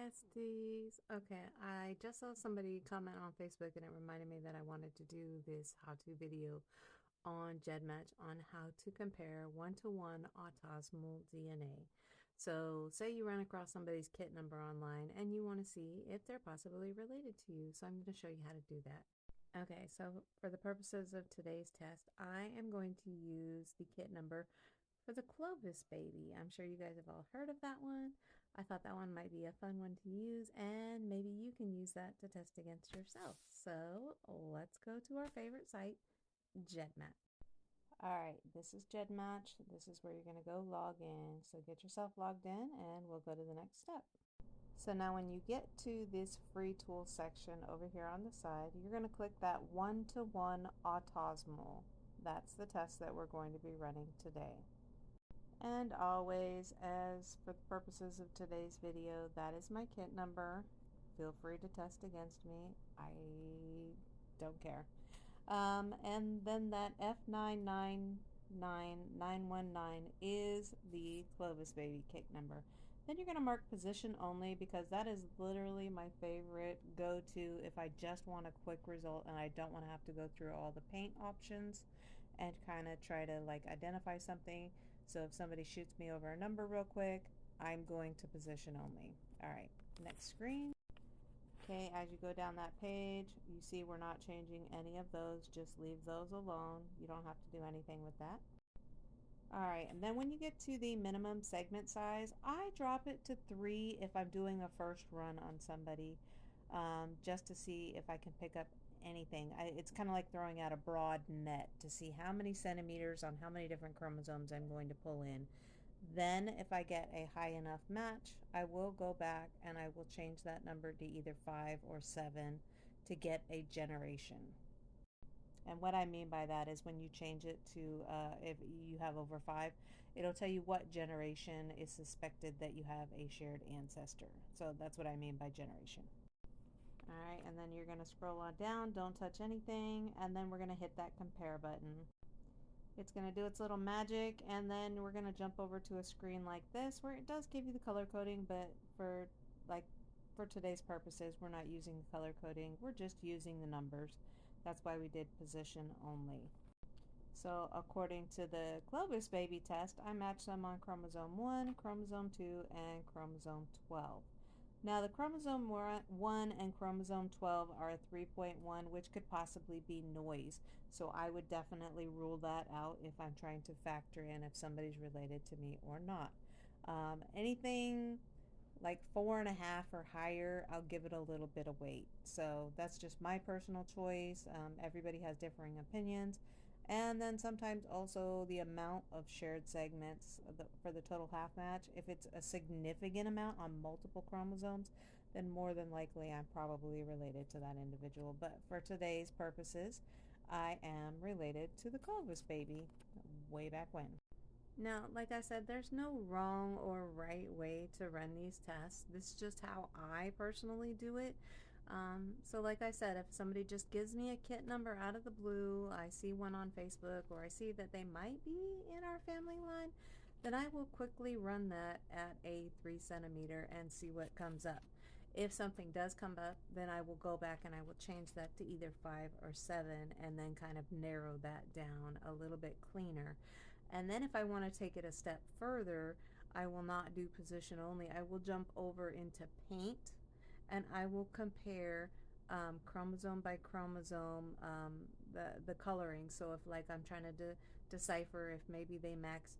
besties. Okay, I just saw somebody comment on Facebook and it reminded me that I wanted to do this how-to video on GED Match on how to compare one-to-one autosomal DNA. So say you run across somebody's kit number online and you want to see if they're possibly related to you. So I'm going to show you how to do that. Okay, so for the purposes of today's test, I am going to use the kit number for the Clovis baby. I'm sure you guys have all heard of that one. I thought that one might be a fun one to use, and maybe you can use that to test against yourself. So let's go to our favorite site, GEDmatch. All right, this is GEDmatch. This is where you're going to go log in. So get yourself logged in, and we'll go to the next step. So now when you get to this free tools section over here on the side, you're going to click that one-to-one autosomal. That's the test that we're going to be running today. And always, as for the purposes of today's video, that is my kit number. Feel free to test against me. I don't care. And then that F999919 is the Clovis baby kit number. Then you're going to mark position only, because that is literally my favorite go-to if I just want a quick result and I don't want to have to go through all the paint options and kind of try to like identify something. So if somebody shoots me over a number real quick, I'm going to position only. All right, next screen. Okay, as you go down that page, you see we're not changing any of those. Just leave those alone. You don't have to do anything with that. All right, and then when you get to the minimum segment size, I drop it to 3 if I'm doing a first run on somebody, just to see if I can pick up anything. It's kind of like throwing out a broad net to see how many centimeters on how many different chromosomes I'm going to pull in. Then if I get a high enough match, I will go back and I will change that number to either 5 or 7 to get a generation. And what I mean by that is when you change it to, if you have over 5, it'll tell you what generation is suspected that you have a shared ancestor. So that's what I mean by generation. All right, and then you're going to scroll on down, don't touch anything, and then we're going to hit that compare button. It's going to do its little magic, and then we're going to jump over to a screen like this where it does give you the color coding, but for today's purposes, we're not using the color coding. We're just using the numbers. That's why we did position only. So according to the Clovis baby test, I matched them on chromosome 1, chromosome 2, and chromosome 12. Now the chromosome 1 and chromosome 12 are a 3.1, which could possibly be noise. So I would definitely rule that out if I'm trying to factor in if somebody's related to me or not. Anything like 4.5 or higher, I'll give it a little bit of weight. So that's just my personal choice. Everybody has differing opinions. And then sometimes also the amount of shared segments for the total half match. If it's a significant amount on multiple chromosomes, then more than likely I'm probably related to that individual. But for today's purposes, I am related to the Clovis baby way back when. Now, like I said, there's no wrong or right way to run these tests. This is just how I personally do it. So like I said, if somebody just gives me a kit number out of the blue, I see one on Facebook, or I see that they might be in our family line, then I will quickly run that at a 3 centimeter and see what comes up. If something does come up, then I will go back and I will change that to either 5 or 7 and then kind of narrow that down a little bit cleaner. And then if I want to take it a step further, I will not do position only. I will jump over into paint and I will compare chromosome by chromosome, the coloring. So if like I'm trying to decipher if maybe they match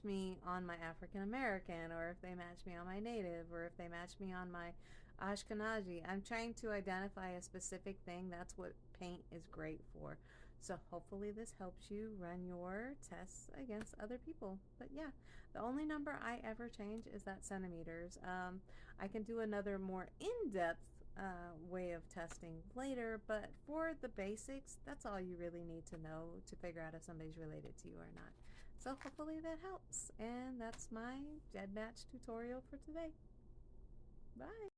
me on my African American, or if they match me on my Native, or if they match me on my Ashkenazi. I'm trying to identify a specific thing. That's what paint is great for. So hopefully this helps you run your tests against other people. But yeah, the only number I ever change is that centimeters. I can do another more in-depth way of testing later, but for the basics, that's all you really need to know to figure out if somebody's related to you or not. So hopefully that helps. And that's my GED Match tutorial for today. Bye.